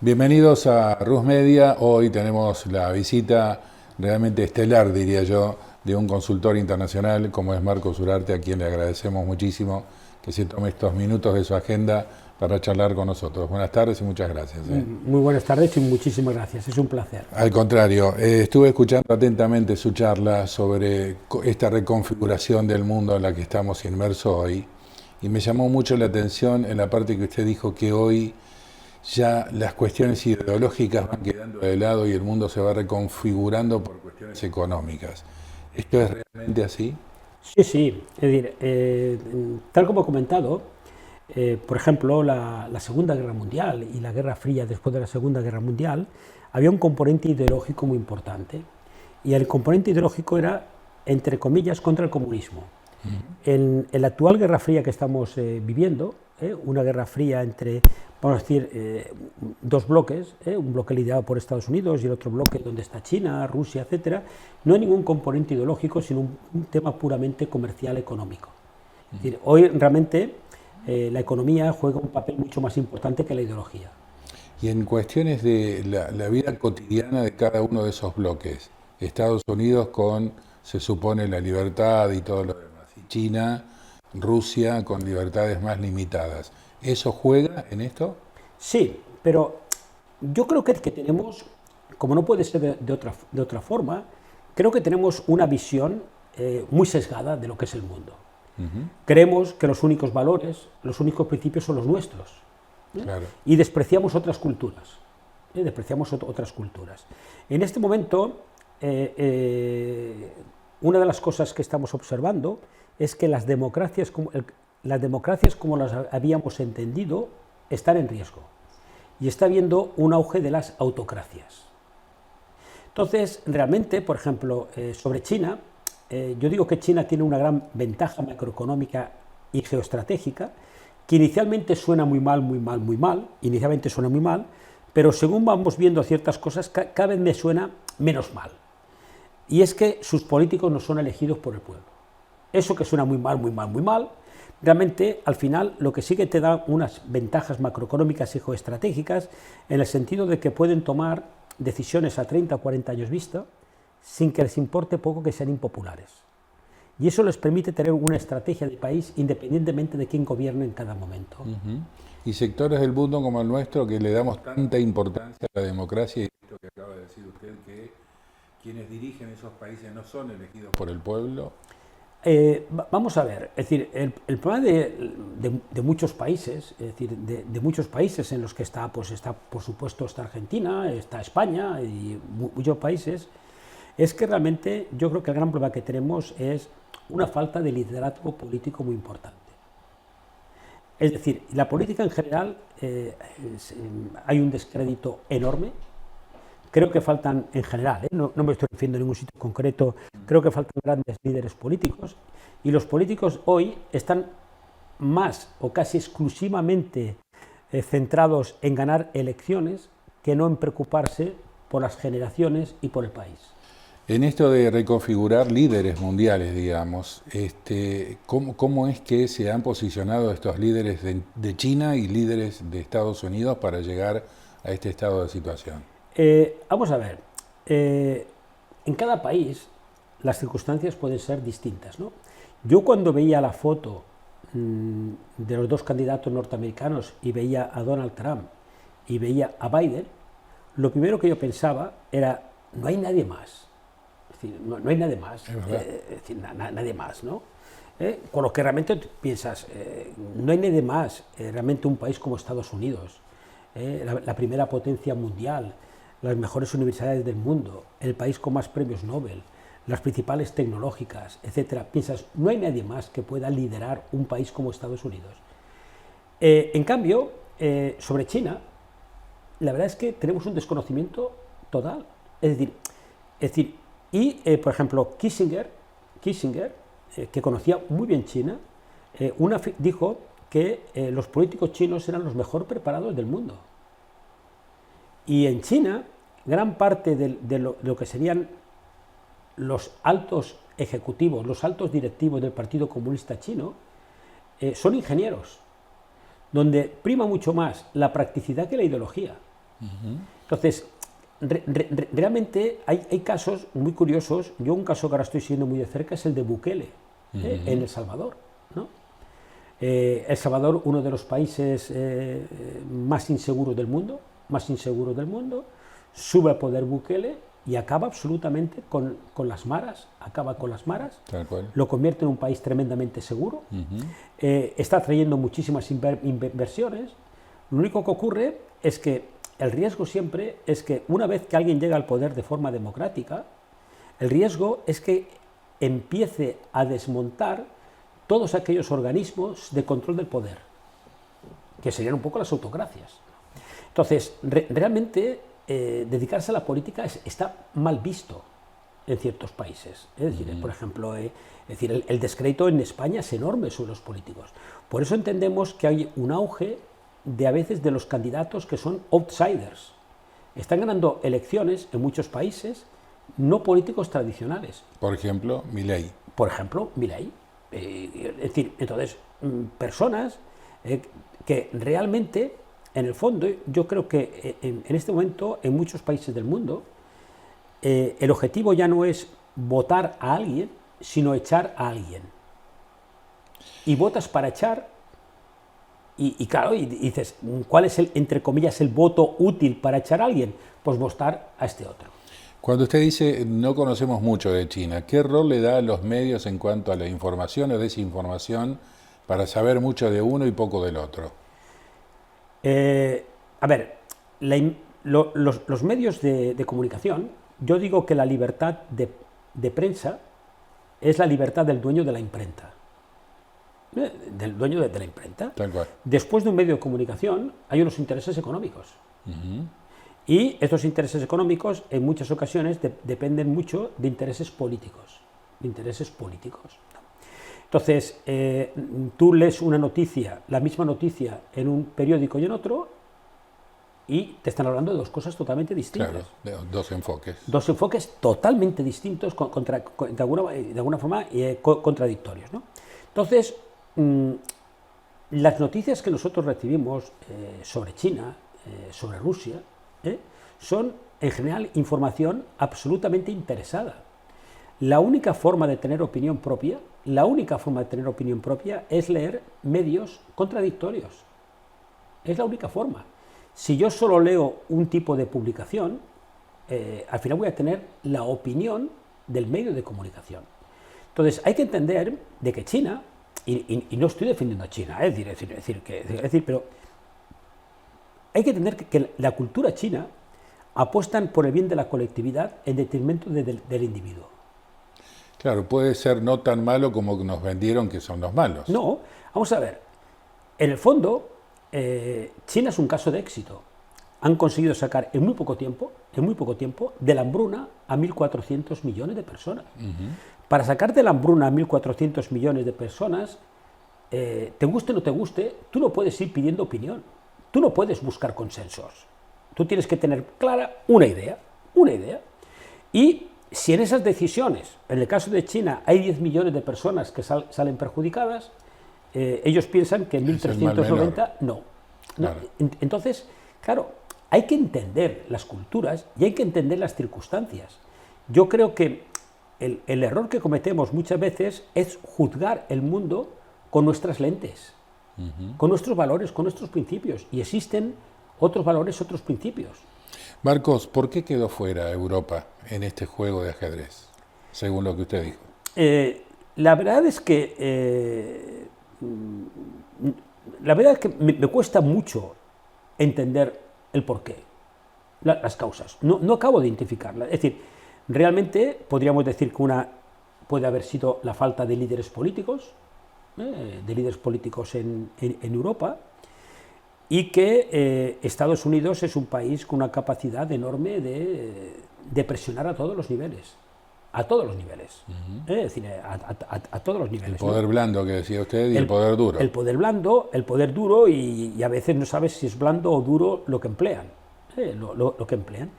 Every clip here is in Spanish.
Bienvenidos a Rus Media. Hoy tenemos la visita realmente estelar, diría yo, de un consultor internacional como es Marcos Urarte, a quien le agradecemos muchísimo que se tome estos minutos de su agenda para charlar con nosotros. Buenas tardes y muchas gracias. Muy buenas tardes y muchísimas gracias, es un placer. Al contrario, estuve escuchando atentamente su charla sobre esta reconfiguración del mundo en la que estamos inmersos hoy y me llamó mucho la atención en la parte que usted dijo que hoy ya las cuestiones ideológicas van quedando de lado y el mundo se va reconfigurando por cuestiones económicas. ¿Esto es realmente así? Sí, sí, es decir, tal como he comentado, por ejemplo, la Segunda Guerra Mundial y la Guerra Fría después de la Segunda Guerra Mundial, había un componente ideológico muy importante. Y el componente ideológico era, entre comillas, contra el comunismo. En la actual Guerra Fría que estamos viviendo, una Guerra Fría entre, vamos a decir, dos bloques, un bloque liderado por Estados Unidos y el otro bloque donde está China, Rusia, etcétera, no hay ningún componente ideológico, sino un tema puramente comercial económico. Es decir, hoy realmente la economía juega un papel mucho más importante que la ideología. Y en cuestiones de la vida cotidiana de cada uno de esos bloques, Estados Unidos con, se supone, la libertad y todo lo demás, y China, Rusia con libertades más limitadas, ¿eso juega en esto? Sí, pero yo creo que tenemos, como no puede ser de otra forma, creo que tenemos una visión muy sesgada de lo que es el mundo. Creemos que los únicos valores, los únicos principios son los nuestros. Claro. Y despreciamos otras culturas. Despreciamos otras culturas. En este momento, una de las cosas que estamos observando es que las democracias como las habíamos entendido están en riesgo. Y está habiendo un auge de las autocracias. Entonces, realmente, por ejemplo, sobre China, yo digo que China tiene una gran ventaja macroeconómica y geoestratégica, que inicialmente suena muy mal, inicialmente suena muy mal, pero según vamos viendo ciertas cosas, cada vez me suena menos mal. Y es que sus políticos no son elegidos por el pueblo. Eso que suena muy mal, realmente al final lo que sí que te da unas ventajas macroeconómicas y geoestratégicas en el sentido de que pueden tomar decisiones a 30 o 40 años vista sin que les importe poco que sean impopulares. Y eso les permite tener una estrategia de país independientemente de quién gobierne en cada momento. Y sectores del mundo como el nuestro que le damos tanta importancia a la democracia y esto que acaba de decir usted, que quienes dirigen esos países no son elegidos por el pueblo. Vamos a ver, es decir, el problema de muchos países, es decir, de muchos países en los que está, pues está, por supuesto, está Argentina, está España y muchos países, es que realmente yo creo que el gran problema que tenemos es una falta de liderazgo político muy importante. Es decir, la política en general hay un descrédito enorme. Creo que faltan, en general, no me estoy refiriendo a ningún sitio concreto, creo que faltan grandes líderes políticos y los políticos hoy están más o casi exclusivamente centrados en ganar elecciones que no en preocuparse por las generaciones y por el país. En esto de reconfigurar líderes mundiales, digamos, ¿cómo es que se han posicionado estos líderes de China y líderes de Estados Unidos para llegar a este estado de situación? Vamos a ver, en cada país las circunstancias pueden ser distintas, ¿no? Yo cuando veía la foto de los dos candidatos norteamericanos y veía a Donald Trump y veía a Biden, lo primero que yo pensaba era, no hay nadie más. Es decir, no hay nadie más, nadie más, ¿no? Con lo que realmente piensas, no hay nadie más, realmente un país como Estados Unidos, la primera potencia mundial, las mejores universidades del mundo, el país con más premios Nobel, las principales tecnológicas, etcétera. Piensas, no hay nadie más que pueda liderar un país como Estados Unidos. En cambio, sobre China, la verdad es que tenemos un desconocimiento total. Es decir, por ejemplo, Kissinger, que conocía muy bien China, dijo que los políticos chinos eran los mejor preparados del mundo. Y en China, gran parte de lo que serían los altos ejecutivos, los altos directivos del Partido Comunista Chino, son ingenieros, donde prima mucho más la practicidad que la ideología. Entonces, realmente hay casos muy curiosos. Yo un caso que ahora estoy siguiendo muy de cerca es el de Bukele, en El Salvador, ¿no? El Salvador, uno de los países más inseguros del mundo, sube al poder Bukele y acaba absolutamente con las maras, Tal cual. lo convierte en un país tremendamente seguro, está trayendo muchísimas inversiones. Lo único que ocurre es que el riesgo siempre es que una vez que alguien llega al poder de forma democrática, el riesgo es que empiece a desmontar todos aquellos organismos de control del poder, que serían un poco las autocracias. Entonces, realmente dedicarse a la política está mal visto en ciertos países. Es decir, por ejemplo, el descrédito en España es enorme sobre los políticos. Por eso entendemos que hay un auge a veces de los candidatos que son outsiders. Están ganando elecciones en muchos países no políticos tradicionales. Por ejemplo, Milei. Es decir, entonces, personas que realmente, en el fondo, yo creo que en este momento, en muchos países del mundo, el objetivo ya no es votar a alguien, sino echar a alguien. Y votas para echar, y claro, y dices, ¿cuál es entre comillas, el voto útil para echar a alguien? Pues votar a este otro. Cuando usted dice no conocemos mucho de China, ¿qué rol le da a los medios en cuanto a la información o desinformación para saber mucho de uno y poco del otro? A ver, los medios de comunicación, yo digo que la libertad de prensa es la libertad del dueño de la imprenta. Del dueño de la imprenta. Tal cual. Después de un medio de comunicación hay unos intereses económicos. Y estos intereses económicos en muchas ocasiones dependen mucho de intereses políticos. Entonces, tú lees una noticia, la misma noticia en un periódico y en otro, y te están hablando de dos cosas totalmente distintas. Claro, dos enfoques. Dos enfoques totalmente distintos, de alguna forma contradictorios, ¿no? Entonces, las noticias que nosotros recibimos sobre China, sobre Rusia, son en general información absolutamente interesada. La única forma de tener opinión propia es leer medios contradictorios. Es la única forma. Si yo solo leo un tipo de publicación, al final voy a tener la opinión del medio de comunicación. Entonces hay que entender de que China, y no estoy defendiendo a China, pero hay que entender que la cultura china apuestan por el bien de la colectividad en detrimento del individuo. Claro, puede ser no tan malo como nos vendieron que son los malos. No, vamos a ver, en el fondo, China es un caso de éxito. Han conseguido sacar en muy poco tiempo, de la hambruna a 1.400 millones de personas. Para sacar de la hambruna a 1.400 millones de personas, te guste o no te guste, tú no puedes ir pidiendo opinión, tú no puedes buscar consensos. Tú tienes que tener clara una idea. Y si en esas decisiones, en el caso de China, hay 10 millones de personas que salen perjudicadas, ellos piensan que en 1.390 no. Claro. Entonces, claro, hay que entender las culturas y hay que entender las circunstancias. Yo creo que el error que cometemos muchas veces es juzgar el mundo con nuestras lentes, con nuestros valores, con nuestros principios, y existen otros valores, otros principios. Marcos, ¿por qué quedó fuera Europa en este juego de ajedrez, según lo que usted dijo? La verdad es que me cuesta mucho entender el porqué, las causas. No acabo de identificarlas. Es decir, realmente podríamos decir que una puede haber sido la falta de líderes políticos, en Europa, y que Estados Unidos es un país con una capacidad enorme de presionar a todos los niveles. Es decir, a todos los niveles. El poder blando que decía usted y el poder duro. El poder blando, y a veces no sabes si es blando o duro lo que emplean. Lo que emplean.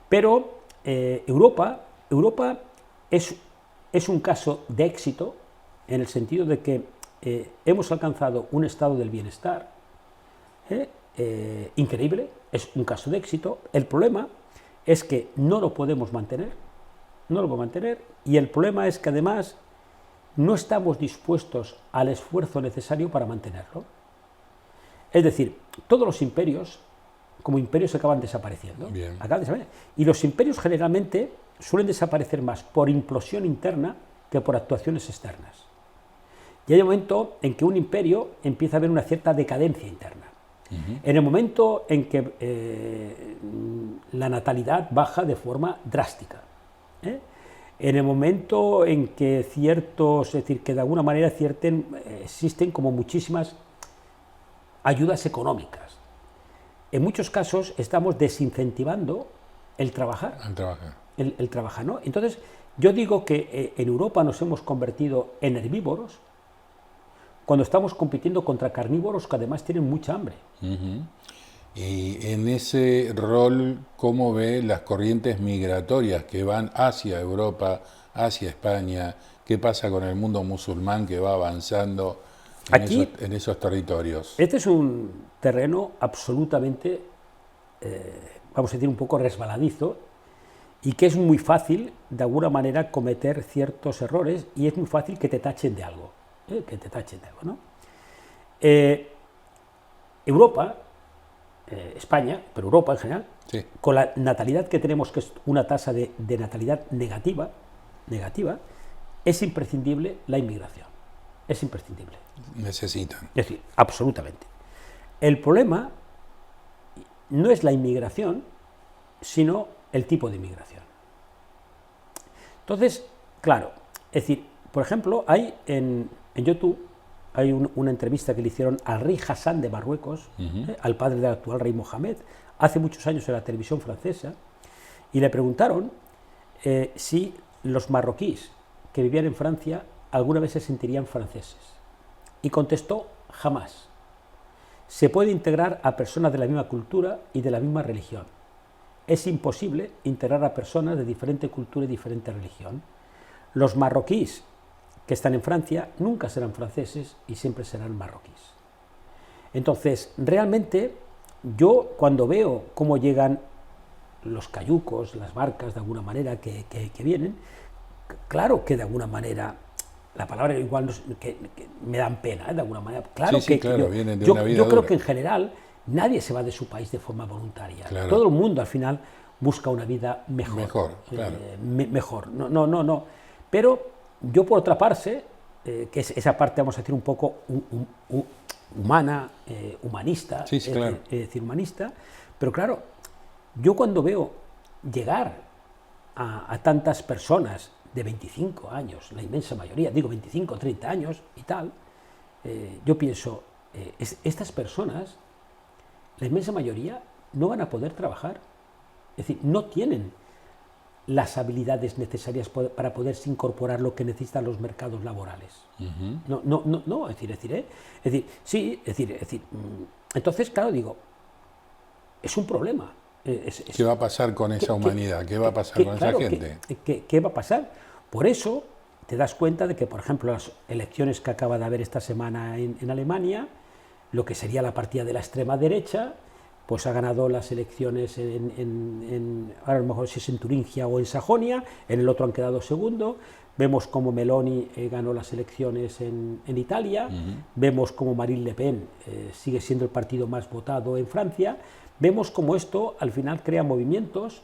Pero Europa es un caso de éxito en el sentido de que hemos alcanzado un estado del bienestar increíble, es un caso de éxito. El problema es que no lo podemos mantener, no lo podemos mantener, y el problema es que además no estamos dispuestos al esfuerzo necesario para mantenerlo. Es decir, todos los imperios, como imperios, acaban desapareciendo. Y los imperios generalmente suelen desaparecer más por implosión interna que por actuaciones externas. Y hay un momento en que un imperio empieza a haber una cierta decadencia interna. En el momento en que la natalidad baja de forma drástica. En el momento en que es decir, que de alguna manera existen como muchísimas ayudas económicas. En muchos casos estamos desincentivando el trabajar. El trabajar, ¿no? Entonces, yo digo que en Europa nos hemos convertido en herbívoros cuando estamos compitiendo contra carnívoros que además tienen mucha hambre. Y en ese rol, ¿cómo ve las corrientes migratorias que van hacia Europa, hacia España? ¿Qué pasa con el mundo musulmán que va avanzando en esos territorios? Este es un terreno absolutamente, vamos a decir, un poco resbaladizo, y que es muy fácil, de alguna manera, cometer ciertos errores, y es muy fácil que te tachen de algo. ¿No? Europa, España, pero Europa en general, sí, con la natalidad que tenemos, que es una tasa de natalidad negativa, es imprescindible la inmigración. Es imprescindible. Necesitan. Es decir, absolutamente. El problema no es la inmigración, sino el tipo de inmigración. Entonces, claro, es decir, por ejemplo, hay en YouTube hay una entrevista que le hicieron al rey Hassan de Marruecos, al padre del actual rey Mohamed, hace muchos años en la televisión francesa, y le preguntaron si los marroquíes que vivían en Francia alguna vez se sentirían franceses. Y contestó: jamás. Se puede integrar a personas de la misma cultura y de la misma religión. Es imposible integrar a personas de diferente cultura y diferente religión. Los marroquíes que están en Francia nunca serán franceses y siempre serán marroquíes. Entonces, realmente, yo cuando veo cómo llegan los cayucos, las barcas de alguna manera que vienen, claro que de alguna manera, la palabra igual que me dan pena, de alguna manera, claro, sí, claro, vienen de una vida yo creo dura. que en general nadie se va de su país de forma voluntaria. Claro. Todo el mundo al final busca una vida mejor. Claro. Mejor, no. Pero yo, por otra parte, que es esa parte, vamos a decir, un poco humana, humanista, Sí, claro. es decir, humanista, pero claro, yo cuando veo llegar a tantas personas de 25 años, la inmensa mayoría, digo 25, 30 años y tal, yo pienso, estas personas, la inmensa mayoría, no van a poder trabajar, es decir, no tienen las habilidades necesarias para poderse incorporar lo que necesitan los mercados laborales. No, es decir, entonces, claro, digo, es un problema. ¿Qué va a pasar con esa humanidad? ¿Qué va a pasar con esa gente? ¿Qué va a pasar? Por eso te das cuenta de que, por ejemplo, las elecciones que acaba de haber esta semana en Alemania, lo que sería la partida de la extrema derecha, pues ha ganado las elecciones ahora a lo mejor si es en Turingia o en Sajonia, en el otro han quedado segundo. Vemos como Meloni ganó las elecciones en Italia, vemos como Marine Le Pen sigue siendo el partido más votado en Francia. Vemos como esto al final crea movimientos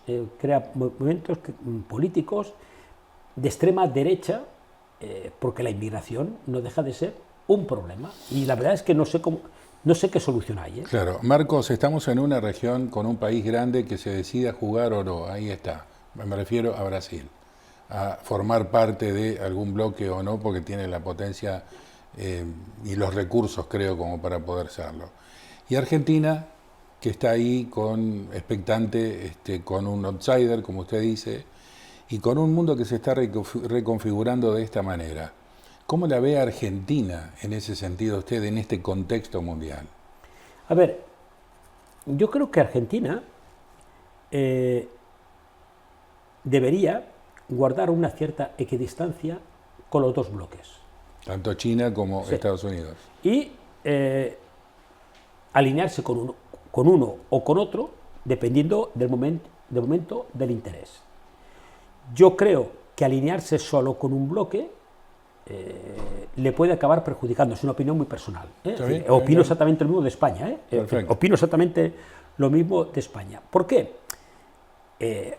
políticos de extrema derecha, porque la inmigración no deja de ser un problema. Y la verdad es que no sé qué solución hay. Claro, Marcos, estamos en una región con un país grande que se decida jugar o no, ahí está, me refiero a Brasil, a formar parte de algún bloque o no, porque tiene la potencia y los recursos, creo, como para poder serlo. Y Argentina, que está ahí expectante, con un outsider, como usted dice, y con un mundo que se está reconfigurando de esta manera. ¿Cómo la ve Argentina en ese sentido usted, en este contexto mundial? A ver, yo creo que Argentina debería guardar una cierta equidistancia con los dos bloques. Tanto China como Sí. Estados Unidos. Y alinearse con uno o con otro, dependiendo del momento del interés. Yo creo que alinearse solo con un bloque le puede acabar perjudicando, es una opinión muy personal. Opino exactamente lo mismo de España. Opino exactamente lo mismo de España. ¿Por qué?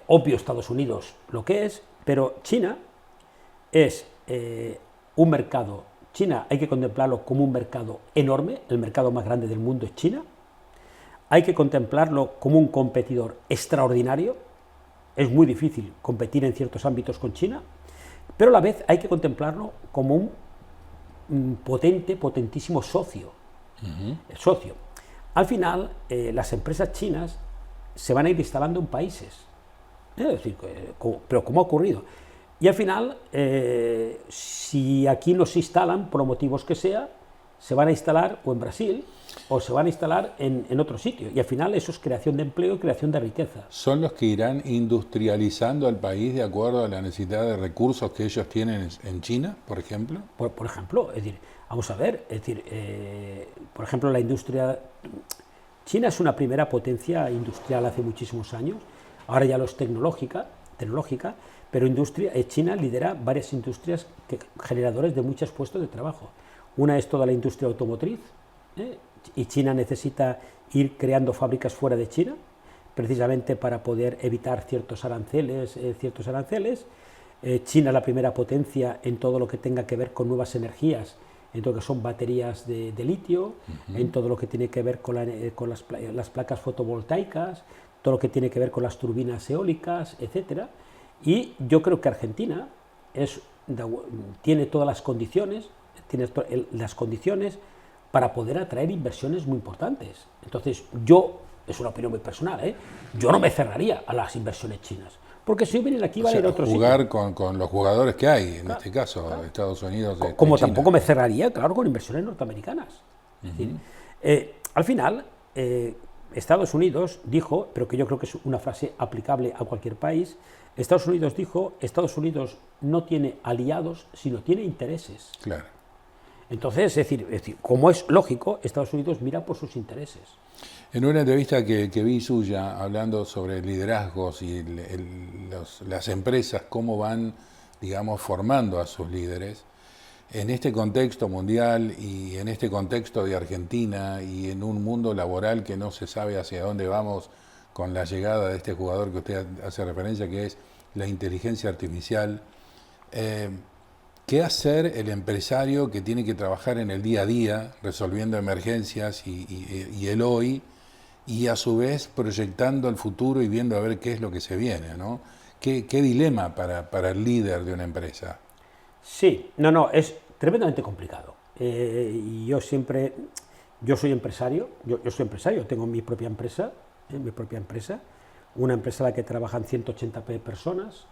Obvio Estados Unidos lo que es, pero China es un mercado. China hay que contemplarlo como un mercado enorme, el mercado más grande del mundo es China. Hay que contemplarlo como un competidor extraordinario. Es muy difícil competir en ciertos ámbitos con China, pero a la vez hay que contemplarlo como un potentísimo socio. Socio. Al final, las empresas chinas se van a ir instalando en países. Es decir, pero ¿cómo ha ocurrido? Y al final, si aquí no se instalan, por los motivos que sea, se van a instalar o en Brasil o se van a instalar en otro sitio. Y al final eso es creación de empleo y creación de riqueza. ¿Son los que irán industrializando al país de acuerdo a la necesidad de recursos que ellos tienen en China, por ejemplo? Por ejemplo, es decir, vamos a ver, es decir, por ejemplo, la industria... China es una primera potencia industrial hace muchísimos años, ahora ya lo es tecnológica, pero China lidera varias industrias generadores de muchos puestos de trabajo. Una es toda la industria automotriz, y China necesita ir creando fábricas fuera de China, precisamente para poder evitar ciertos aranceles. China es la primera potencia en todo lo que tenga que ver con nuevas energías, en todo lo que son baterías de litio, en todo lo que tiene que ver con las placas fotovoltaicas, todo lo que tiene que ver con las turbinas eólicas, etcétera. Y yo creo que Argentina tiene todas las condiciones, para poder atraer inversiones muy importantes. Entonces, es una opinión muy personal, yo no me cerraría a las inversiones chinas, porque si vienen aquí van a ir a otro sitio. Jugar con los jugadores que hay, en este caso, Estados Unidos. Como tampoco me cerraría, claro, con inversiones norteamericanas. Es decir, al final, Estados Unidos dijo, pero que yo creo que es una frase aplicable a cualquier país, Estados Unidos no tiene aliados, sino tiene intereses. Claro. Entonces, es decir, como es lógico, Estados Unidos mira por sus intereses. En una entrevista que vi suya, hablando sobre liderazgos y las empresas, cómo van, digamos, formando a sus líderes, en este contexto mundial y en este contexto de Argentina y en un mundo laboral que no se sabe hacia dónde vamos con la llegada de este jugador que usted hace referencia, que es la inteligencia artificial, ¿qué hacer el empresario que tiene que trabajar en el día a día, resolviendo emergencias y el hoy, y a su vez proyectando el futuro y viendo a ver qué es lo que se viene, ¿no? ¿Qué dilema para el líder de una empresa? Sí, es tremendamente complicado. Yo soy empresario, tengo mi propia empresa, una empresa en la que trabajan 180 personas,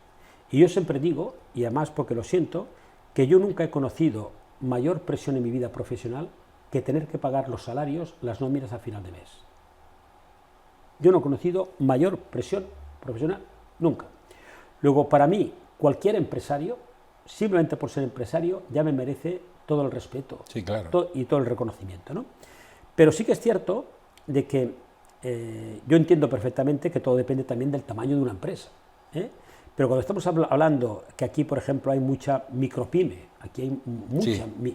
y yo siempre digo, y además porque lo siento, que yo nunca he conocido mayor presión en mi vida profesional que tener que pagar los salarios, las nóminas a final de mes. Yo no he conocido mayor presión profesional nunca. Luego, para mí, cualquier empresario, simplemente por ser empresario, ya me merece todo el respeto, sí, claro, y todo el reconocimiento, ¿no? Pero sí que es cierto de que yo entiendo perfectamente que todo depende también del tamaño de una empresa, pero cuando estamos hablando que aquí, por ejemplo, hay mucha micropyme,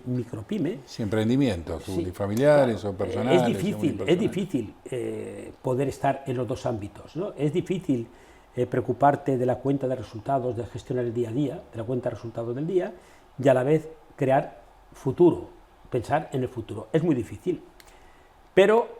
micropyme. Sí, emprendimientos, unifamiliares o personales. Es difícil poder estar en los dos ámbitos, ¿no? Es difícil preocuparte de la cuenta de resultados, de gestionar el día a día, de la cuenta de resultados del día, y a la vez crear futuro, pensar en el futuro. Es muy difícil, pero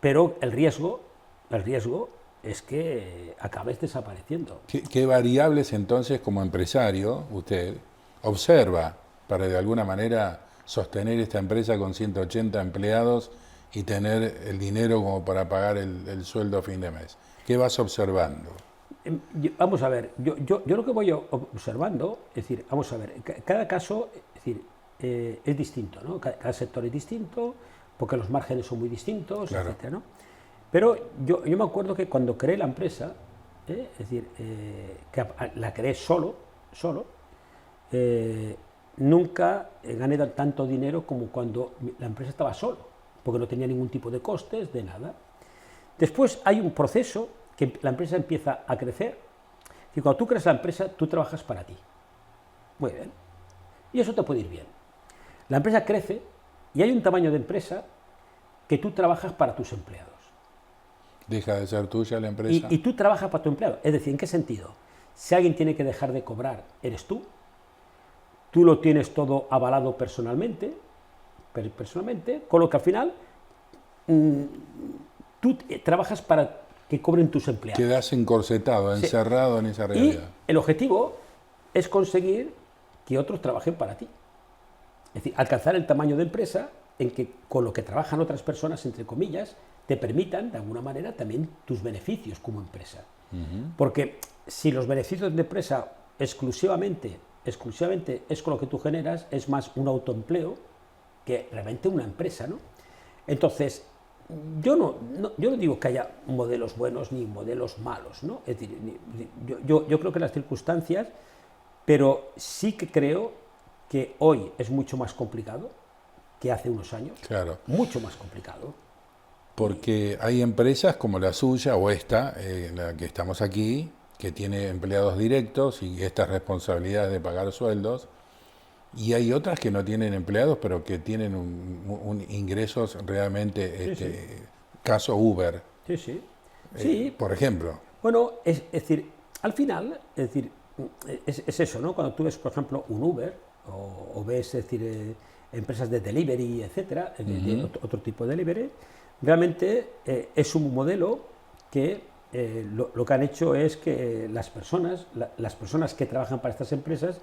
pero el riesgo es que acabes desapareciendo. ¿Qué variables entonces como empresario usted observa para de alguna manera sostener esta empresa con 180 empleados y tener el dinero como para pagar el sueldo a fin de mes? ¿Qué vas observando? Vamos a ver, yo lo que voy observando, es decir, vamos a ver, cada caso, es distinto, ¿no? Cada sector es distinto, porque los márgenes son muy distintos, claro, etcétera, ¿no? Pero yo me acuerdo que cuando creé la empresa, que la creé solo, nunca gané tanto dinero como cuando la empresa estaba solo. porque no tenía ningún tipo de costes, de nada. Después hay un proceso que la empresa empieza a crecer, y cuando tú creas la empresa, tú trabajas para ti. Muy bien. Y eso te puede ir bien. La empresa crece y hay un tamaño de empresa que tú trabajas para tus empleados. Deja de ser tuya la empresa. Y tú trabajas para tu empleado. Es decir, ¿en qué sentido? Si alguien tiene que dejar de cobrar, eres tú. Tú lo tienes todo avalado personalmente, con lo que al final tú trabajas para que cobren tus empleados. Quedas encorsetado, encerrado en esa realidad. Y el objetivo es conseguir que otros trabajen para ti. Es decir, alcanzar el tamaño de empresa en que con lo que trabajan otras personas, entre comillas, te permitan, de alguna manera, también tus beneficios como empresa. Porque si los beneficios de empresa exclusivamente es con lo que tú generas, es más un autoempleo que realmente una empresa, ¿no? Entonces, yo no digo que haya modelos buenos ni modelos malos, ¿no? Es decir, yo creo que las circunstancias, pero sí que creo que hoy es mucho más complicado que hace unos años. Claro. Mucho más complicado. Porque hay empresas como la suya o esta, en la que estamos aquí, que tiene empleados directos y estas responsabilidades de pagar sueldos, y hay otras que no tienen empleados, pero que tienen un ingresos realmente, Sí. caso Uber, Sí, sí. Sí. por ejemplo. Bueno, es decir, al final, es eso, ¿no? Cuando tú ves, por ejemplo, un Uber, o ves, es decir, empresas de delivery, etcétera, de otro tipo de delivery, realmente es un modelo que lo que han hecho es que las personas que trabajan para estas empresas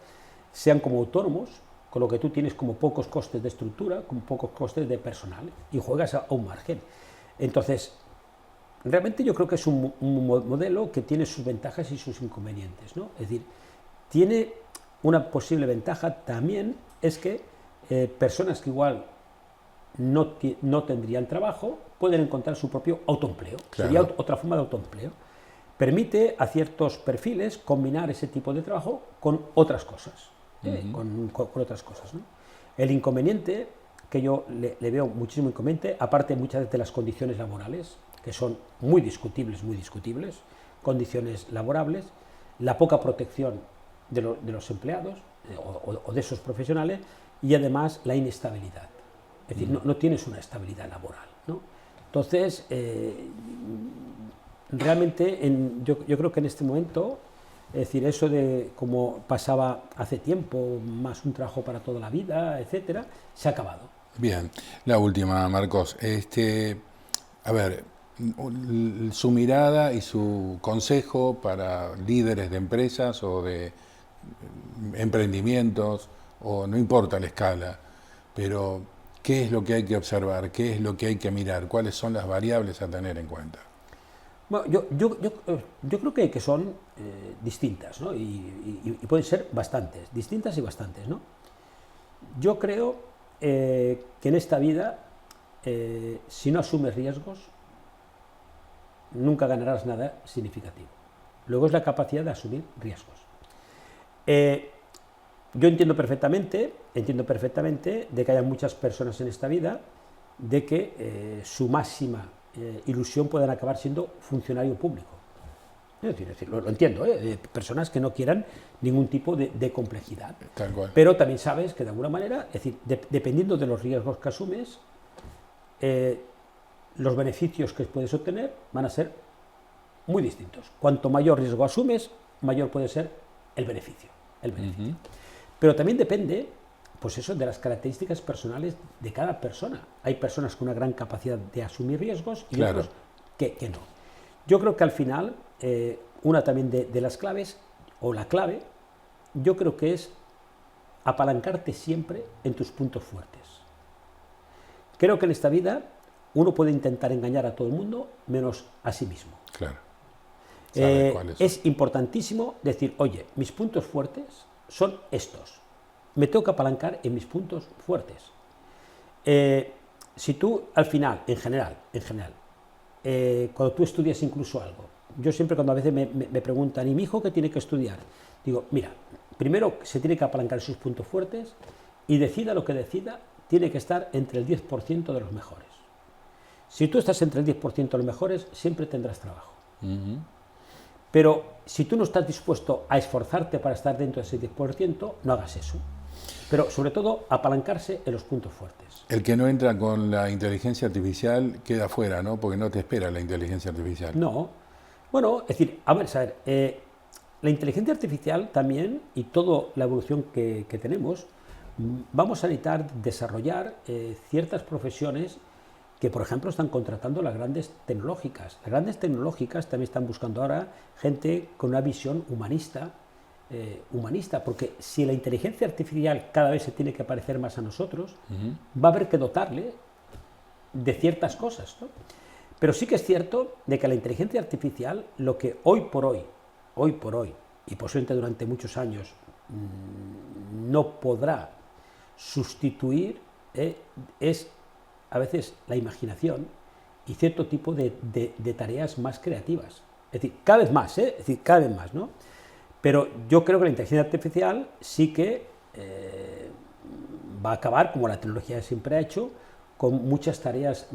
sean como autónomos, con lo que tú tienes como pocos costes de estructura, como pocos costes de personal, y juegas a un margen. Entonces, realmente yo creo que es un modelo que tiene sus ventajas y sus inconvenientes, ¿no? Es decir, tiene una posible ventaja también, es que personas que igual no tendrían trabajo pueden encontrar su propio autoempleo. Claro. Sería otra forma de autoempleo. Permite a ciertos perfiles combinar ese tipo de trabajo con otras cosas, con otras cosas, ¿no? El inconveniente, que yo le veo muchísimo inconveniente, aparte muchas de las condiciones laborales, que son muy discutibles, condiciones laborables, la poca protección de los empleados o de esos profesionales, y además la inestabilidad. Es decir, no tienes una estabilidad laboral, ¿no? Entonces, realmente yo creo que en este momento, es decir, eso de como pasaba hace tiempo, más un trabajo para toda la vida, etcétera, se ha acabado. Bien, la última, Marcos. A ver, su mirada y su consejo para líderes de empresas o de emprendimientos, o no importa la escala, pero ¿qué es lo que hay que observar? ¿Qué es lo que hay que mirar? ¿Cuáles son las variables a tener en cuenta? Bueno, yo creo que son distintas, ¿no? Y pueden ser bastantes, distintas y bastantes, ¿no? Yo creo que en esta vida, si no asumes riesgos, nunca ganarás nada significativo. Luego es la capacidad de asumir riesgos. Yo entiendo perfectamente de que haya muchas personas en esta vida de que su máxima ilusión puedan acabar siendo funcionario público. Es decir, lo entiendo, personas que no quieran ningún tipo de complejidad. Tal cual. Pero también sabes que de alguna manera, es decir, dependiendo de los riesgos que asumes, los beneficios que puedes obtener van a ser muy distintos. Cuanto mayor riesgo asumes, mayor puede ser el beneficio. Pero también depende, pues eso, de las características personales de cada persona. Hay personas con una gran capacidad de asumir riesgos y Claro. otros que no. Yo creo que al final, una también de las claves, o la clave, yo creo que es apalancarte siempre en tus puntos fuertes. Creo que en esta vida uno puede intentar engañar a todo el mundo menos a sí mismo. Claro. ¿Sabe cuáles son? Es importantísimo decir, oye, mis puntos fuertes son estos. Me tengo que apalancar en mis puntos fuertes. Si tú, al final, en general, cuando tú estudias incluso algo, yo siempre cuando a veces me preguntan, ¿y mi hijo qué tiene que estudiar? Digo, mira, primero se tiene que apalancar en sus puntos fuertes y decida lo que decida, tiene que estar entre el 10% de los mejores. Si tú estás entre el 10% de los mejores, siempre tendrás trabajo. Pero si tú no estás dispuesto a esforzarte para estar dentro de ese 10%, no hagas eso. Pero sobre todo, apalancarse en los puntos fuertes. El que no entra con la inteligencia artificial queda fuera, ¿no? Porque no te espera la inteligencia artificial. No. Bueno, es decir, a ver, la inteligencia artificial también, y toda la evolución que tenemos, vamos a necesitar desarrollar ciertas profesiones que, por ejemplo, están contratando las grandes tecnológicas. Las grandes tecnológicas también están buscando ahora gente con una visión humanista, porque si la inteligencia artificial cada vez se tiene que parecer más a nosotros, va a haber que dotarle de ciertas cosas, ¿no? Pero sí que es cierto de que la inteligencia artificial, lo que hoy por hoy, y posiblemente durante muchos años, no podrá sustituir, es a veces la imaginación y cierto tipo de tareas más creativas. Es decir, cada vez más, ¿no? Pero yo creo que la inteligencia artificial sí que va a acabar, como la tecnología siempre ha hecho, con muchas tareas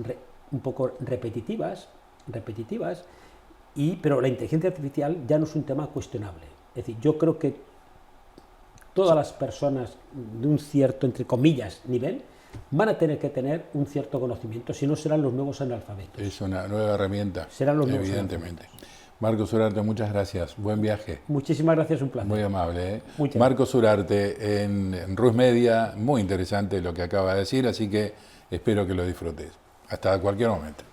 un poco repetitivas, pero la inteligencia artificial ya no es un tema cuestionable. Es decir, yo creo que todas las personas de un cierto, entre comillas, nivel, van a tener que tener un cierto conocimiento, si no serán los nuevos analfabetos. Es una nueva herramienta, serán los nuevos evidentemente. Marcos Urarte, muchas gracias. Buen viaje. Muchísimas gracias, un placer. Muy amable. Marcos Urarte en Rus Media, muy interesante lo que acaba de decir, así que espero que lo disfrutes. Hasta cualquier momento.